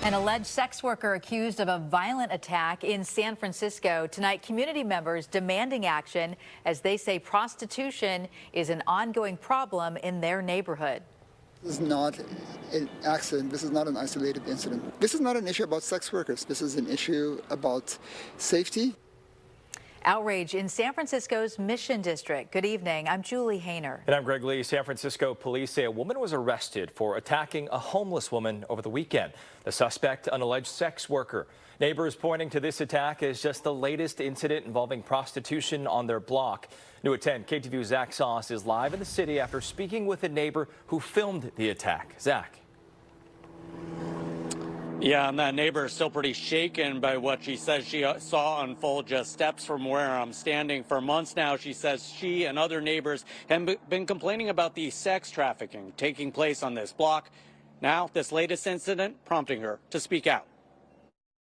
An alleged sex worker accused of a violent attack in San Francisco. Tonight, community members demanding action as they say prostitution is an ongoing problem in their neighborhood. This is not an accident. This is not an isolated incident. This is not an issue about sex workers. This is an issue about safety. Outrage in San Francisco's Mission District. Good evening. I'm Julie Hayner. And I'm Greg Lee. San Francisco police say a woman was arrested for attacking a homeless woman over the weekend. The suspect, an alleged sex worker. Neighbors pointing to this attack as just the latest incident involving prostitution on their block. New at 10, KTVU Zach Sauce is live in the city after speaking with a neighbor who filmed the attack. Zach. Yeah, and that neighbor is still pretty shaken by what she says she saw unfold just steps from where I'm standing. For months now, she says she and other neighbors have been complaining about the sex trafficking taking place on this block. Now, this latest incident prompting her to speak out.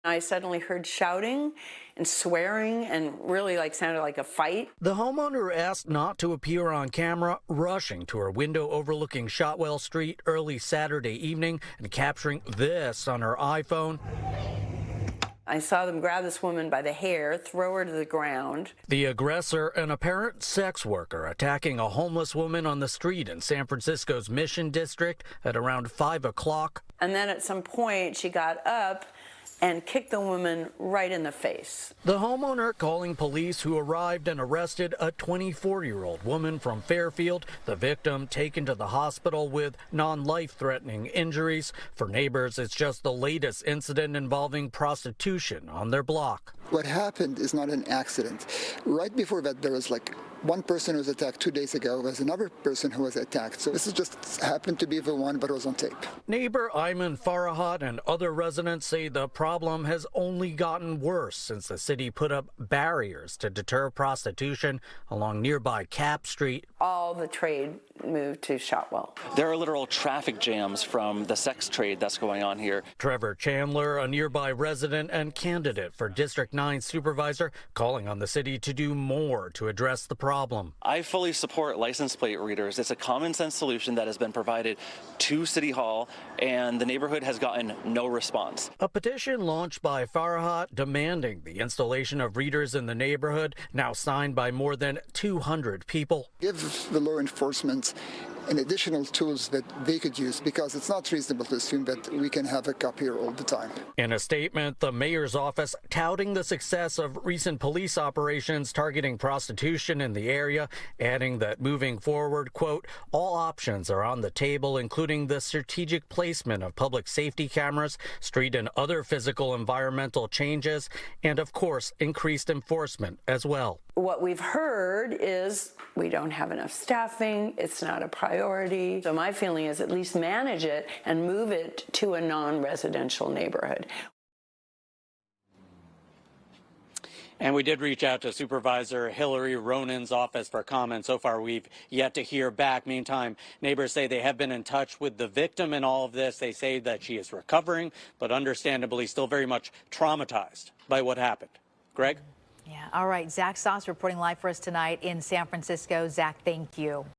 I suddenly heard shouting and swearing and really sounded like a fight. The homeowner asked not to appear on camera, rushing to her window overlooking Shotwell Street early Saturday evening and capturing this on her iPhone. I saw them grab this woman by the hair, throw her to the ground. The aggressor, an apparent sex worker, attacking a homeless woman on the street in San Francisco's Mission District at around 5 o'clock. And then at some point she got up and kicked the woman right in the face. The homeowner calling police, who arrived and arrested a 24-year-old woman from Fairfield. The victim taken to the hospital with non-life-threatening injuries. For neighbors, it's just the latest incident involving prostitution on their block. What happened is not an accident. Right before that, there was one person who was attacked 2 days ago. There was another person who was attacked. So this is just happened to be the one, but it was on tape. Neighbor Ayman Farahat and other residents say the problem has only gotten worse since the city put up barriers to deter prostitution along nearby Cap Street. All the trade moved to Shotwell. There are literal traffic jams from the sex trade that's going on here. Trevor Chandler, a nearby resident and candidate for District 9 supervisor, calling on the city to do more to address the problem. I fully support license plate readers. It's a common sense solution that has been provided to City Hall, and the neighborhood has gotten no response. A petition launched by Farahat demanding the installation of readers in the neighborhood, now signed by more than 200 people. Give the law enforcement and additional tools that they could use, because it's not reasonable to assume that we can have a cop here all the time. In a statement, the mayor's office touting the success of recent police operations targeting prostitution in the area, adding that moving forward, quote, all options are on the table, including the strategic placement of public safety cameras, street and other physical environmental changes, and of course, increased enforcement as well. What we've heard is we don't have enough staffing, it's not a priority. So my feeling is at least manage it and move it to a non-residential neighborhood. And we did reach out to Supervisor Hillary Ronan's office for comment. So far, we've yet to hear back. Meantime, neighbors say they have been in touch with the victim in all of this. They say that she is recovering, but understandably still very much traumatized by what happened. Greg? Yeah. All right. Zach Sauce reporting live for us tonight in San Francisco. Zach, thank you.